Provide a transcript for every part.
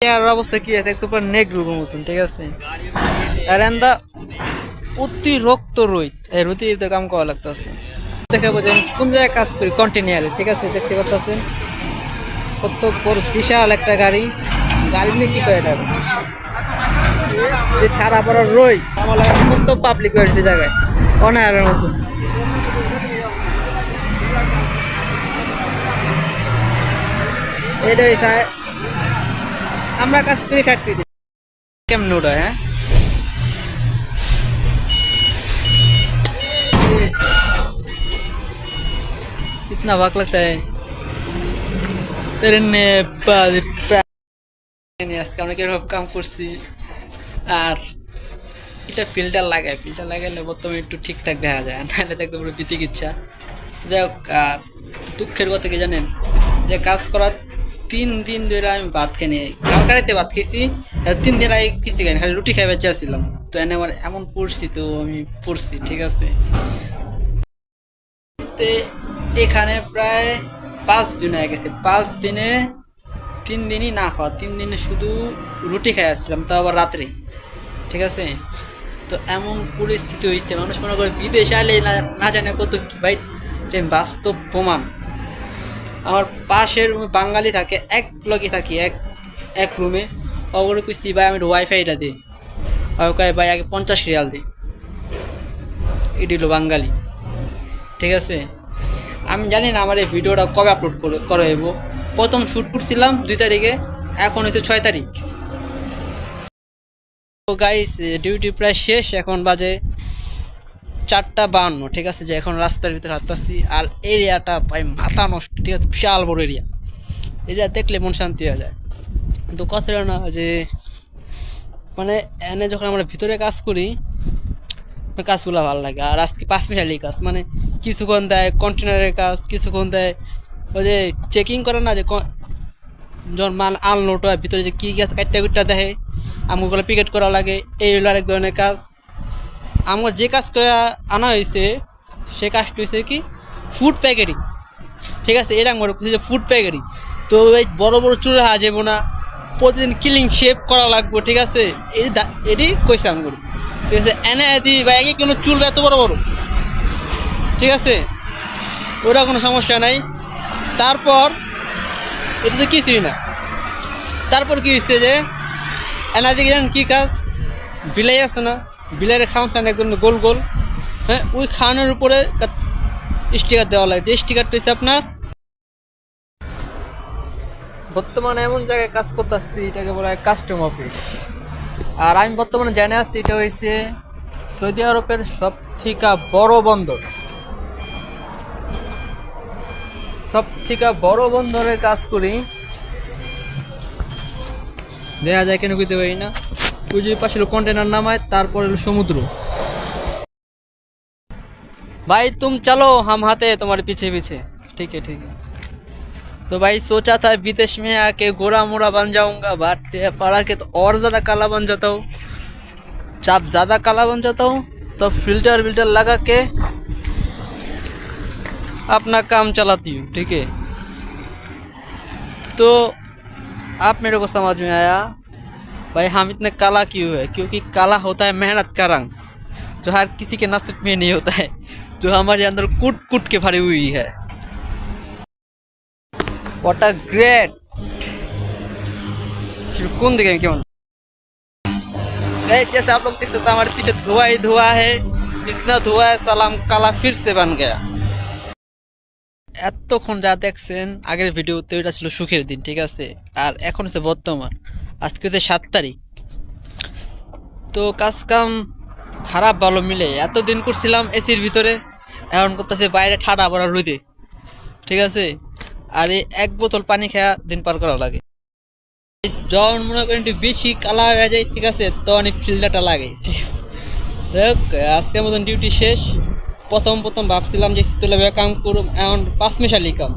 চেহারার অবস্থা কি আছে একটু পর নেক রোগের মতন, ঠিক আছে। আর এন্দা অতিরিক্ত রোদ, এই রোদে কাম করা লাগতেছে। দেখাবো যে আমি কোন জায়গায় কাজ করি কন্টিনিউয়ালি, ঠিক আছে। দেখতে পাচ্ছেন কত বড় বিশাল একটা গাড়ি, গাড়ি নিয়ে কি করে এটা যে ঠাড়া বড় রই আমার লাগে কত পাবলিক হয়েছে জায়গায় অনায়ারের মতো। এটাই আমরা কাজ করি ফ্যাক্টরি কেমন ওটা। হ্যাঁ कितना वक्त लगता है तेरे ने আজকে আমরা কিরকম কাম করছি। আর এটা ফিল্টার লাগাইলে বর্তমানে একটু ঠিকঠাক দেখা যায়, নাহলে দেখতে পুরো বিতিকিচ্ছা। যাই হোক, দুঃখের কথা কি জানেন, যে কাজ করার 3 দিন ধরে আমি ভাত খাইনি। কালকারিতে ভাত খেয়েছি, 3 দিন আগে কিছু খাইনি, খালি রুটি খাই বেঁচেছিলাম। তো এনে আমার এমন পড়ছি, তো আমি পড়ছি, ঠিক আছে। এখানে প্রায় 5 দিন হয়ে গেছে। 5 দিনে 3 দিনই না খাওয়া, 3 দিনে শুধু রুটি খাই আসছিলাম, তো আবার রাত্রে, ঠিক আছে। তো এমন পরিস্থিতি হয়েছে, মানুষ মনে করে বিদেশে আলে না জানে কত কি ভাই, বাস্তব প্রমাণ। আমার পাশের রুমে বাঙালি থাকে, এক লগে থাকি এক রুমে। ওগুলো কুস্তি ভাই আমি ওয়াইফাইটা দিই, ওকে ভাই আগে 50 রিয়াল দিই। এটি হলো বাঙালি, ঠিক আছে। আমি জানি না আমার এই ভিডিওটা কবে আপলোড করবো। প্রথম শ্যুট করছিলাম 2 তারিখে, এখন হচ্ছে 6 তারিখ। তো গাইস, ডিউটি প্রায় শেষ, এখন বাজে 4:52, ঠিক আছে। যে এখন রাস্তার ভিতরে হাঁটতেছি, আর এরিয়াটা ভাই মাথা নষ্ট, ঠিক আছে। বিশাল বড় এরিয়া দেখলে মন শান্তি হয়ে যায়। কিন্তু কথা না যে মানে এনে যখন আমরা ভিতরে কাজ করি, কাজগুলো ভালো লাগে। আর আজকে 5 মিনিটালি কাজ, মানে কিছুক্ষণ দেয় কন্টেনারের কাজ, কিছুক্ষণ দেয় ওই যে চেকিং করে না, যে যখন মাল আনলোড হয় ভিতরে যে কী গ্যাস কাটটা দেখে, আমগুলো পিকেট করা লাগে। এই হলো আরেক ধরনের কাজ। আমার যে কাজ করে আনা হয়েছে সে কাজটা হয়েছে কি ফুড প্যাকেটিং, ঠিক আছে। এটা আমার যে ফুড প্যাকেটিং, তো এই বড় বড় চুল হাওয়া যাবো না, প্রতিদিন ক্লিন শেপ করা লাগবো, ঠিক আছে। এটি কইছে আমি করি, ঠিক আছে। এনে দিই বা একে কোনো চুল এত বড় বড়, ঠিক আছে, ওটা কোনো সমস্যা নাই। তারপর এটা তো কিছুই না। তারপর কি হচ্ছে যে এনা দিকে জানেন কী কাজ, বিলাই আছে না, বিলাইয়ের খাওয়ান একদম গোল গোল, হ্যাঁ, ওই খাওয়ানোর উপরে স্টিকার দেওয়া লাগে। যে স্টিকারটা হচ্ছে আপনার বর্তমানে এমন জায়গায় কাজ করতে আসছি, এটাকে বলা হয় কাস্টম অফিস। আর আমি বর্তমানে জেনে আসছি এটা হয়েছে সৌদি আরবের সব থেকে বড় বন্দর। সব থেকে বড় বন্দরে কাজ করি, দেখা যায় কেন কইতে পারি না। ওই যে পাশে কন্টেনার নামায়, তারপর হলো সমুদ্র। भाई तुम चलो हम आते हैं तुम्हारे पीछे पीछे, ठीक है ठीक है। तो भाई सोचा था विदेश में आके गोरा मोरा बन जाऊंगा, बट पढ़ा के तो और ज़्यादा काला बन जाता हूँ। जब ज़्यादा काला बन जाता हूँ तो फिल्टर विल्टर लगा के अपना काम चलाती हूँ, ठीक है। तो आप मेरे को समझ में आया भाई हम इतने काला क्यों है, क्योंकि काला होता है मेहनत का रंग, जो हर किसी के नसीब में नहीं होता है, जो हमारे अंदर कूट कूट के भरी हुई है। व्हाट अ ग्रेट कौन देखे क्यों। जैसे आप लोग देखते तो हमारे पीछे धुआं ही धुआं है, इतना धुआं है सालाम काला फिर से बन गया। এতক্ষণ যা দেখছেন আগের ভিডিওতে এটা ছিল সুখের দিন, ঠিক আছে। আর এখন হচ্ছে বর্তমান, আজকে হচ্ছে 7 তারিখ। তো কাজ কাম খারাপ ভালো মিলে এতদিন করছিলাম এসির ভিতরে, এখন করতেছে বাইরে ঠাডা পড়া রোদে, ঠিক আছে। আর এই 1 বোতল পানি খাওয়া দিন পার করা লাগে। যখন মনে করেন একটু বেশি কালা হয়ে যায়, ঠিক আছে, তখন এই ফিল্টারটা লাগে, ঠিক আছে। আজকের মতন ডিউটি শেষ। প্রথম ভাবছিলাম যে শীতলে কাম করুম, এখন 5 মিশালি কাম।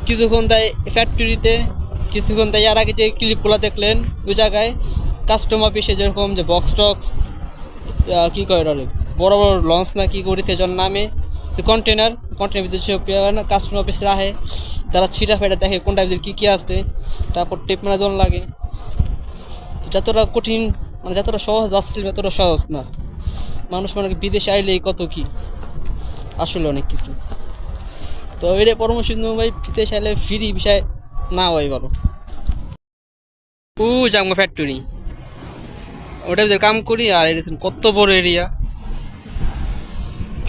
কিছুক্ষণ দেয় ফ্যাক্টরিতে, কিছুক্ষণ দেয় আর আগে যে ক্লিপগুলো দেখলেন ওই জায়গায় কাস্টম অফিসে, যেরকম যে বক্স টক্স কী করে বড় বড় লঞ্চ না কী করি সেজন নামে কন্টেনার ভিতরে সব কাস্টম অফিস রাখে, তারা ছিটা ফেটা দেখে কোনটা ভিতরে কী কী আসছে, তারপর টেপ মারা জন লাগে। তো যতটা কঠিন মানে যতটা সহজ ভাবছিলাম এতটা সহজ না। মানুষ মানে কি বিদেশে আইলেই কত কি, আসলে অনেক কিছু। তো এটা পরামর্শ দিন ভাই, বিদেশে আইলে ফ্রি বিষয় না হয় ভালো। ও জামগা ফ্যাক্টরি, ওটা ভিতরে কাম করি। আর এটা কত বড় এরিয়া,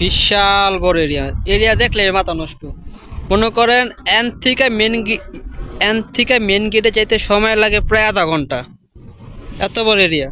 বিশাল বড় এরিয়া। এরিয়া দেখলে মাথা নষ্ট। মনে করেন এন থেকে মেন গেটে যাইতে সময় লাগে প্রায় আধা ঘন্টা, এত বড় এরিয়া।